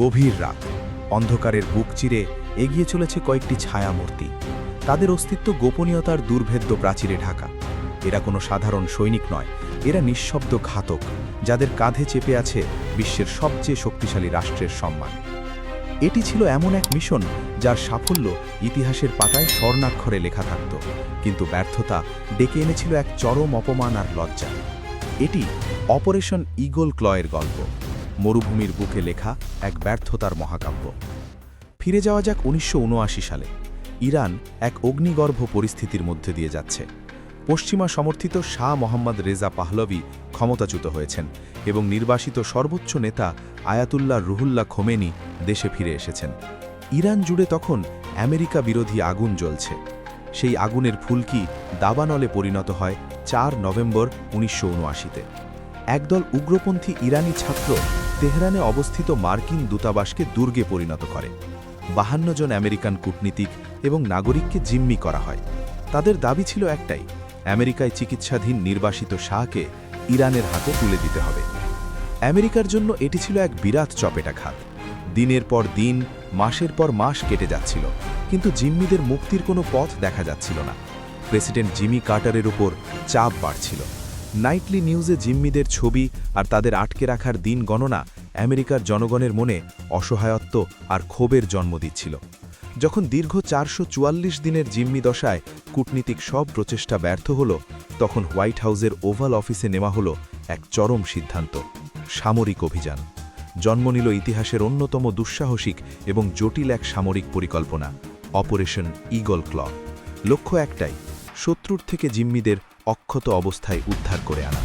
গভীর রাত, অন্ধকারের বুক চিরে এগিয়ে চলেছে কয়েকটি ছায়ামূর্তি। তাদের অস্তিত্ব গোপনীয়তার দুর্ভেদ্য প্রাচীরে ঢাকা। এরা কোনো সাধারণ সৈনিক নয়, এরা নিঃশব্দ ঘাতক, যাদের কাঁধে চেপে আছে বিশ্বের সবচেয়ে শক্তিশালী রাষ্ট্রের সম্মান। এটি ছিল এমন এক মিশন যার সাফল্য ইতিহাসের পাতায় স্বর্ণাক্ষরে লেখা থাকত, কিন্তু ব্যর্থতা ডেকে এনেছিল এক চরম অপমান আর লজ্জা। এটি অপারেশন ঈগল ক্লয়ের গল্প, মরুভূমির বুকে লেখা এক ব্যর্থতার মহাকাব্য। ফিরে যাওয়া যাক ১৯৭৯ সালে। ইরান এক অগ্নিগর্ভ পরিস্থিতির মধ্যে দিয়ে যাচ্ছে। পশ্চিমা সমর্থিত শাহ মোহাম্মদ রেজা পাহলভি ক্ষমতাচ্যুত হয়েছেন এবং নির্বাসিত সর্বোচ্চ নেতা আয়াতুল্লাহ রুহুল্লাহ খোমেনি দেশে ফিরে এসেছেন। ইরান জুড়ে তখন আমেরিকা বিরোধী আগুন জ্বলছে। সেই আগুনের ফুলকি দাবানলে পরিণত হয় ৪ নভেম্বর ১৯৭৯-তে। একদল উগ্রপন্থী ইরানি ছাত্র তেহরানে অবস্থিত মার্কিন দূতাবাসকে দুর্গে পরিণত করে। ৫২ জন আমেরিকান কূটনীতিক এবং নাগরিককে জিম্মি করা হয়। তাদের দাবি ছিল একটাই, আমেরিকায় চিকিৎসাধীন নির্বাসিত শাহকে ইরানের হাতে তুলে দিতে হবে। আমেরিকার জন্য এটি ছিল এক বিরাট চপেটাঘাত। দিনের পর দিন, মাসের পর মাস কেটে যাচ্ছিল, কিন্তু জিম্মিদের মুক্তির কোনো পথ দেখা যাচ্ছিল না। প্রেসিডেন্ট জিমি কার্টারের উপর চাপ বাড়ছিল। নাইটলি নিউজে জিম্মিদের ছবি আর তাদের আটকে রাখার দিন গণনা আমেরিকার জনগণের মনে অসহায়ত্ব আর ক্ষোভের জন্ম দিচ্ছিল। যখন দীর্ঘ ৪৪৪ দিনের জিম্মি দশায় কূটনীতিক সব প্রচেষ্টা ব্যর্থ হল, তখন হোয়াইট হাউসের ওভাল অফিসে নেওয়া হল এক চরম সিদ্ধান্ত, সামরিক অভিযান। জন্ম নিল ইতিহাসের অন্যতম দুঃসাহসিক এবং জটিল এক সামরিক পরিকল্পনা, অপারেশন ঈগল ক্ল। লক্ষ্য একটাই, শত্রুর থেকে জিম্মিদের অক্ষত অবস্থায় উদ্ধার করে আনা।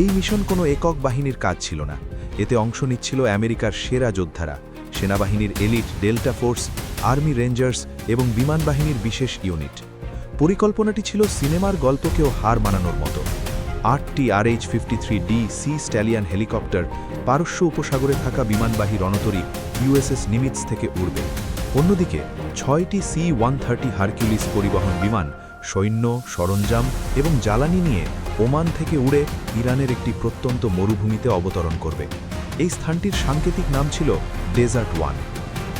এই মিশন কোনো একক বাহিনীর কাজ ছিল না, এতে অংশ নিচ্ছিল আমেরিকার সেরা যোদ্ধারা, সেনাবাহিনীর elite delta force, army rangers এবং বিমান বাহিনীর বিশেষ ইউনিট। পরিকল্পনাটি ছিল সিনেমার গল্পকেও হার মানানোর মতো। ৮টি RH-53D সি স্ট্যালিয়ান হেলিকপ্টার পারস্য উপসাগরে থাকা বিমানবাহী রণতরী USS নিমিটস থেকে উড়বে। অন্যদিকে ৬টি C-130 হারকিউলিস পরিবহন বিমান সৈন্য, সরঞ্জাম এবং জ্বালানি নিয়ে ওমান থেকে উড়ে ইরানের একটি প্রত্যন্ত মরুভূমিতে অবতরণ করবে। এই স্থানটির সাংকেতিক নাম ছিল ডেজার্ট 1।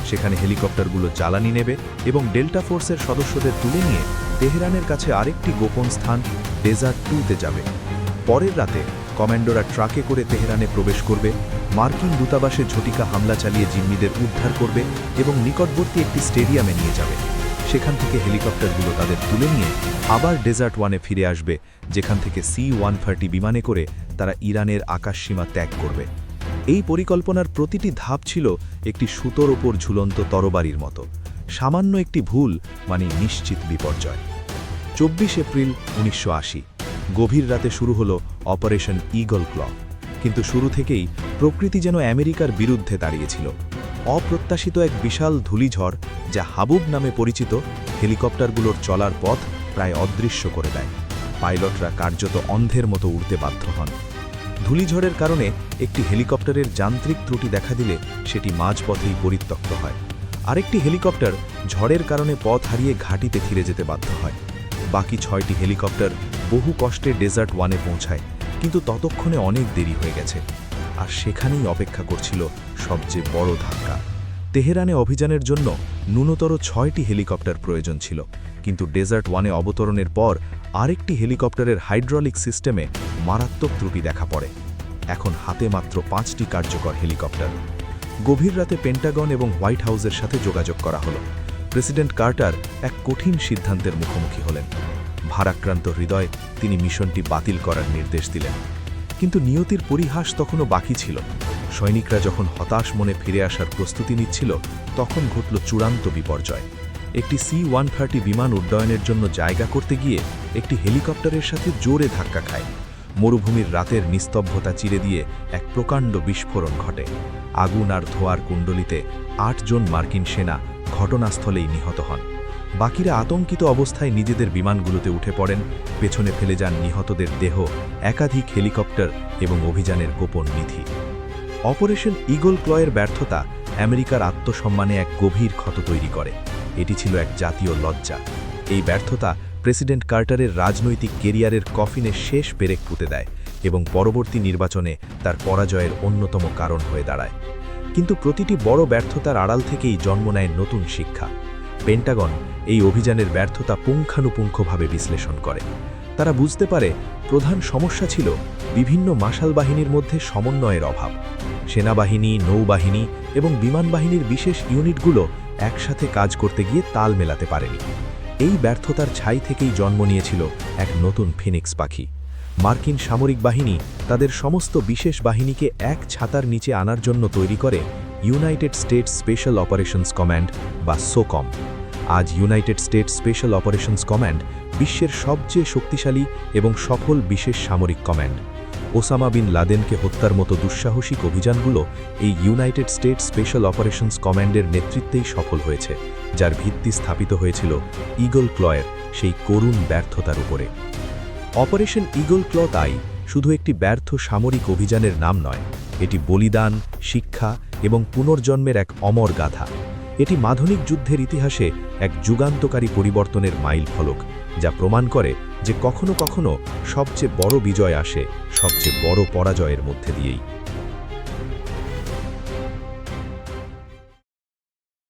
সেখানে হেলিকপ্টারগুলো জ্বালানি নেবে এবং ডেল্টা ফোর্সের সদস্যদের তুলে নিয়ে তেহরানের কাছে আরেকটি গোপন স্থান ডেজার্ট 2-তে যাবে। পরের রাতে কমান্ডোরা ট্রাকে করে তেহরানে প্রবেশ করবে, মার্কিন দূতাবাসে ঝটিকা হামলা চালিয়ে জিম্মিদের উদ্ধার করবে এবং নিকটবর্তী একটি স্টেডিয়ামে নিয়ে যাবে। সেখান থেকে হেলিকপ্টারগুলো তাদের তুলে নিয়ে আবার ডেজার্ট 1-এ ফিরে আসবে, যেখান থেকে C-130 বিমানে করে তারা ইরানের আকাশসীমা ত্যাগ করবে। এই পরিকল্পনার প্রতিটি ধাপ ছিল একটি সুতোর ওপর ঝুলন্ত তরবারির মতো। সামান্য একটি ভুল মানে নিশ্চিত বিপর্যয়। ২৪ এপ্রিল ১৯৮০, গভীর রাতে শুরু হলো অপারেশন ঈগল ক্ল। কিন্তু শুরু থেকেই প্রকৃতি যেন আমেরিকার বিরুদ্ধে দাঁড়িয়েছিল। অপ্রত্যাশিত এক বিশাল ধূলিঝড়, যা হাবুব নামে পরিচিত, হেলিকপ্টারগুলোর চলার পথ প্রায় অদৃশ্য করে দেয়। পাইলটরা কার্যত অন্ধের মতো উড়তে বাধ্য হন। ধূলিঝড়ের কারণে একটি হেলিকপ্টারের যান্ত্রিক ত্রুটি দেখা দিলে সেটি মাঝপথেই পরিত্যক্ত হয়। আরেকটি হেলিকপ্টার ঝড়ের কারণে পথ হারিয়ে ঘাঁটিতে ফিরে যেতে বাধ্য হয়। বাকি ৬টি হেলিকপ্টার বহু কষ্টে ডেজার্ট 1-এ পৌঁছায়, কিন্তু ততক্ষণে অনেক দেরি হয়ে গেছে। আর সেখানেই অপেক্ষা করছিল সবচেয়ে বড় ধাক্কা। তেহরানে অভিযানের জন্য ন্যূনতর ৬টি হেলিকপ্টার প্রয়োজন ছিল, কিন্তু ডেজার্ট 1-এ অবতরণের পর আরেকটি হেলিকপ্টারের হাইড্রোলিক সিস্টেমে মারাত্মক ত্রুটি দেখা পড়ে। এখন হাতে মাত্র 5টি কার্যকর হেলিকপ্টার। গভীর রাতে পেন্টাগন এবং হোয়াইট হাউসের সাথে যোগাযোগ করা হলো। প্রেসিডেন্ট কার্টার এক কঠিন সিদ্ধান্তের মুখোমুখি হলেন। ভারাক্রান্ত হৃদয়ে তিনি মিশনটি বাতিল করার নির্দেশ দিলেন। কিন্তু নিয়তির পরিহাস তখনও বাকি ছিল। সৈনিকরা যখন হতাশ মনে ফিরে আসার প্রস্তুতি নিচ্ছিল, তখন ঘটল চূড়ান্ত বিপর্যয়। একটি C-130 বিমান উড্ডয়নের জন্য জায়গা করতে গিয়ে একটি হেলিকপ্টারের সাথে জোরে ধাক্কা খায়। মরুভূমির রাতের নিস্তব্ধতা চিরে দিয়ে এক প্রকাণ্ড বিস্ফোরণ ঘটে। আগুন আর ধোঁয়ার কুণ্ডলিতে ৮ জন মার্কিন সেনা ঘটনাস্থলেই নিহত হন। বাকিরা আতঙ্কিত অবস্থায় নিজেদের বিমানগুলোতে উঠে পড়েন, পেছনে ফেলে যান নিহতদের দেহ, একাধিক হেলিকপ্টার এবং অভিযানের গোপন নিধি। অপারেশন ঈগল ক্লয়ের ব্যর্থতা আমেরিকার আত্মসম্মানে এক গভীর ক্ষত তৈরি করে। এটি ছিল এক জাতীয় লজ্জা। এই ব্যর্থতা প্রেসিডেন্ট কার্টারের রাজনৈতিক কেরিয়ারের কফিনে শেষ পেরেক পুঁতে দেয় এবং পরবর্তী নির্বাচনে তার পরাজয়ের অন্যতম কারণ হয়ে দাঁড়ায়। কিন্তু প্রতিটি বড় ব্যর্থতার আড়াল থেকেই জন্ম নেয় নতুন শিক্ষা। পেন্টাগন এই অভিযানের ব্যর্থতা পুঙ্খানুপুঙ্খভাবে বিশ্লেষণ করে। তারা বুঝতে পারে প্রধান সমস্যা ছিল বিভিন্ন মাশাল বাহিনীর মধ্যে সমন্বয়ের অভাব। সেনাবাহিনী, নৌবাহিনী এবং বিমান বাহিনীর বিশেষ ইউনিটগুলো একসাথে কাজ করতে গিয়ে তাল মেলাতে পারেনি। এই ব্যর্থতার ছাই থেকেই জন্ম নিয়েছিল এক নতুন ফিনিক্স পাখি। মার্কিন সামরিক বাহিনী তাদের সমস্ত বিশেষ বাহিনীকে এক ছাতার নিচে আনার জন্য তৈরি করে United states special operations command বা সোকম। আজ United states special operations command বিশ্বের সবচেয়ে শক্তিশালী এবং সফল বিশেষ সামরিক কমান্ড। ওসামা বিন লাদেনকে হত্যার মতো দুঃসাহসিক অভিযানগুলো এই ইউনাইটেড স্টেটস স্পেশাল অপারেশনস কমান্ডের নেতৃত্বেই সফল হয়েছে, যার ভিত্তি স্থাপিত হয়েছিল ঈগল ক্লয়ের সেই করুণ ব্যর্থতার উপরে। অপারেশন ঈগল ক্ল তাই শুধু একটি ব্যর্থ সামরিক অভিযানের নাম নয়, এটি বলিদান, শিক্ষা এবং পুনর্জন্মের এক অমর গাথা। এটি মাধনিক যুদ্ধের ইতিহাসে এক যুগান্তকারী পরিবর্তনের মাইল ফলক, যা প্রমাণ করে যে কখনো কখনো সবচেয়ে বড় বিজয় আসে সবচেয়ে বড় পরাজয়ের মধ্যে দিয়েই।